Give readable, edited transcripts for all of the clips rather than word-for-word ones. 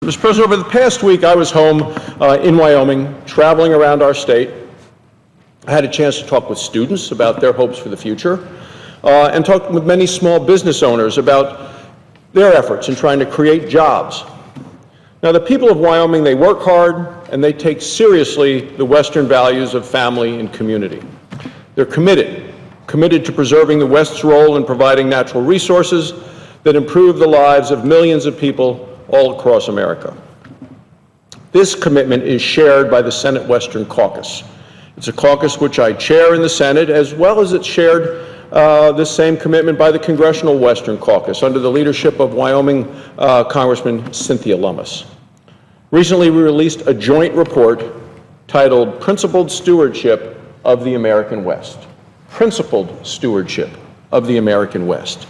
Mr. President, over the past week, I was home in Wyoming, traveling around our state. I had a chance to talk with students about their hopes for the future, and talked with many small business owners about their efforts in trying to create jobs. Now, the people of Wyoming, they work hard, and they take seriously the Western values of family and community. They're committed to preserving the West's role in providing natural resources that improve the lives of millions of people all across America. This commitment is shared by the Senate Western Caucus. It's a caucus which I chair in the Senate, as well as it's shared this same commitment by the Congressional Western Caucus under the leadership of Wyoming Congressman Cynthia Lummis. Recently, we released a joint report titled Principled Stewardship of the American West. Principled Stewardship of the American West.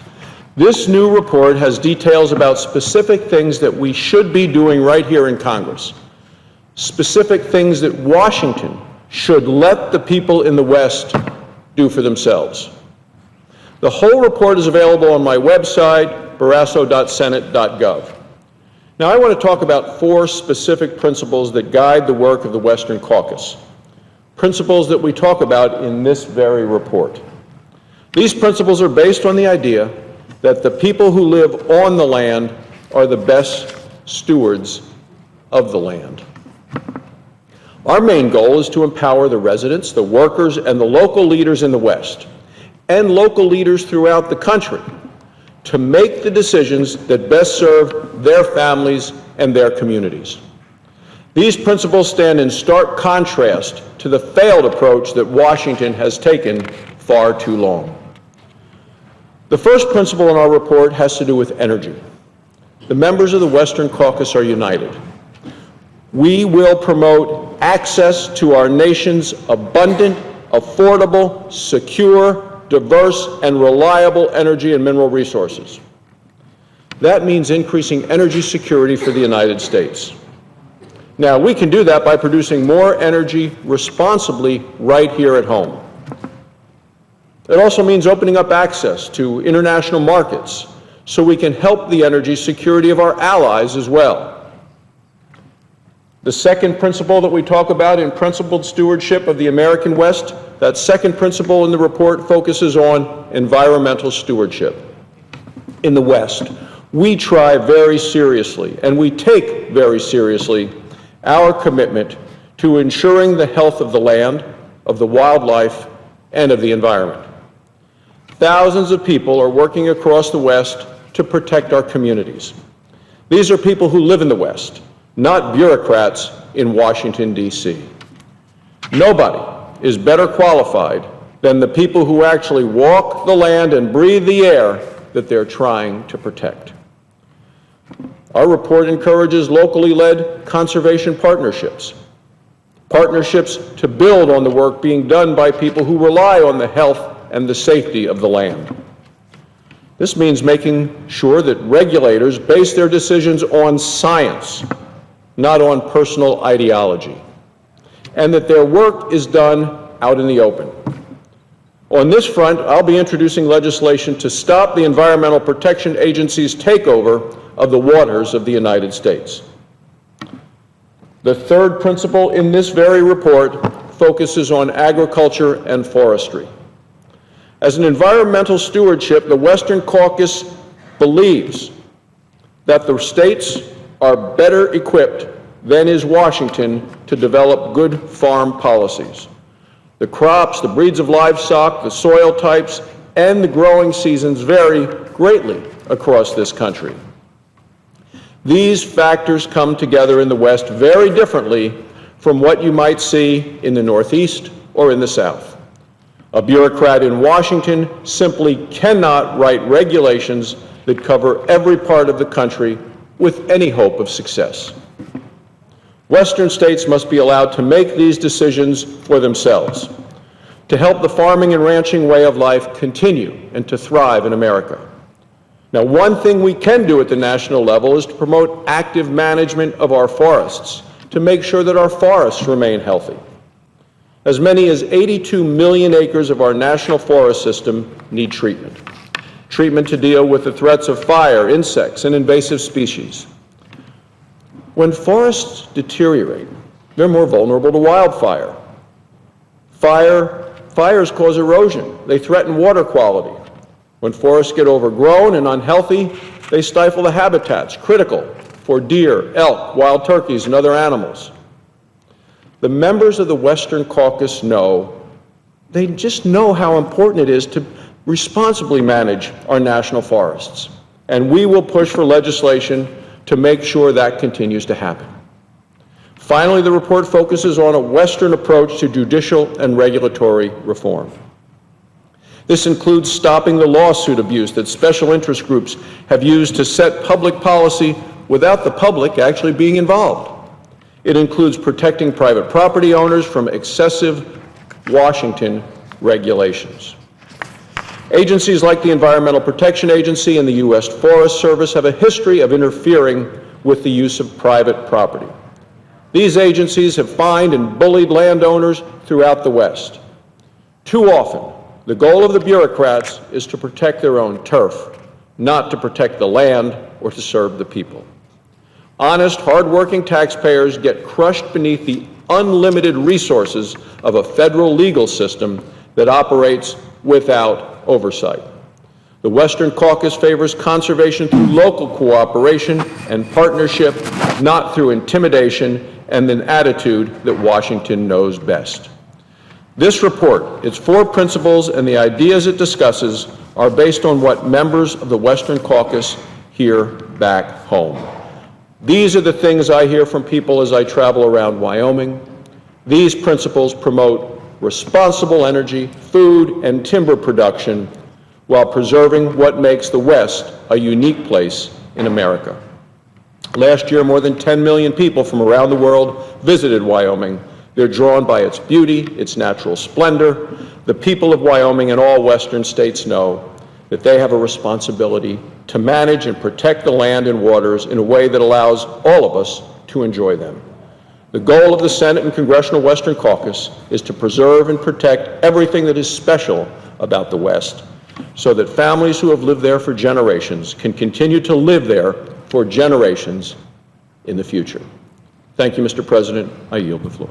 This new report has details about specific things that we should be doing right here in Congress, specific things that Washington should let the people in the West do for themselves. The whole report is available on my website, barrasso.senate.gov. Now, I want to talk about 4 specific principles that guide the work of the Western Caucus, principles that we talk about in this very report. These principles are based on the idea that the people who live on the land are the best stewards of the land. Our main goal is to empower the residents, the workers, and the local leaders in the West, and local leaders throughout the country, to make the decisions that best serve their families and their communities. These principles stand in stark contrast to the failed approach that Washington has taken far too long. The first principle in our report has to do with energy. The members of the Western Caucus are united. We will promote access to our nation's abundant, affordable, secure, diverse, and reliable energy and mineral resources. That means increasing energy security for the United States. Now, we can do that by producing more energy responsibly right here at home. It also means opening up access to international markets so we can help the energy security of our allies as well. The second principle that we talk about in Principled Stewardship of the American West, that second principle in the report focuses on environmental stewardship. In the West, we try very seriously, and we take very seriously, our commitment to ensuring the health of the land, of the wildlife, and of the environment. Thousands of people are working across the West to protect our communities. These are people who live in the West, not bureaucrats in Washington, D.C. Nobody is better qualified than the people who actually walk the land and breathe the air that they're trying to protect. Our report encourages locally led conservation partnerships to build on the work being done by people who rely on the health and the safety of the land. This means making sure that regulators base their decisions on science, not on personal ideology, and that their work is done out in the open. On this front, I'll be introducing legislation to stop the Environmental Protection Agency's takeover of the waters of the United States. The third principle in this very report focuses on agriculture and forestry. As an environmental stewardship, the Western Caucus believes that the states are better equipped than is Washington to develop good farm policies. The crops, the breeds of livestock, the soil types, and the growing seasons vary greatly across this country. These factors come together in the West very differently from what you might see in the Northeast or in the South. A bureaucrat in Washington simply cannot write regulations that cover every part of the country with any hope of success. Western states must be allowed to make these decisions for themselves, to help the farming and ranching way of life continue and to thrive in America. Now, one thing we can do at the national level is to promote active management of our forests, to make sure that our forests remain healthy. As many as 82 million acres of our national forest system need treatment. Treatment to deal with the threats of fire, insects, and invasive species. When forests deteriorate, they're more vulnerable to wildfire. Fires cause erosion. They threaten water quality. When forests get overgrown and unhealthy, they stifle the habitats critical for deer, elk, wild turkeys, and other animals. The members of the Western Caucus they just know how important it is to responsibly manage our national forests. And we will push for legislation to make sure that continues to happen. Finally, the report focuses on a Western approach to judicial and regulatory reform. This includes stopping the lawsuit abuse that special interest groups have used to set public policy without the public actually being involved. It includes protecting private property owners from excessive Washington regulations. Agencies like the Environmental Protection Agency and the U.S. Forest Service have a history of interfering with the use of private property. These agencies have fined and bullied landowners throughout the West. Too often, the goal of the bureaucrats is to protect their own turf, not to protect the land or to serve the people. Honest, hard-working taxpayers get crushed beneath the unlimited resources of a federal legal system that operates without oversight. The Western Caucus favors conservation through local cooperation and partnership, not through intimidation and an attitude that Washington knows best. This report, its 4 principles, and the ideas it discusses are based on what members of the Western Caucus hear back home. These are the things I hear from people as I travel around Wyoming. These principles promote responsible energy, food, and timber production while preserving what makes the West a unique place in America. Last year, more than 10 million people from around the world visited Wyoming. They're drawn by its beauty, its natural splendor. The people of Wyoming and all Western states know that they have a responsibility to manage and protect the land and waters in a way that allows all of us to enjoy them. The goal of the Senate and Congressional Western Caucus is to preserve and protect everything that is special about the West, so that families who have lived there for generations can continue to live there for generations in the future. Thank you, Mr. President. I yield the floor.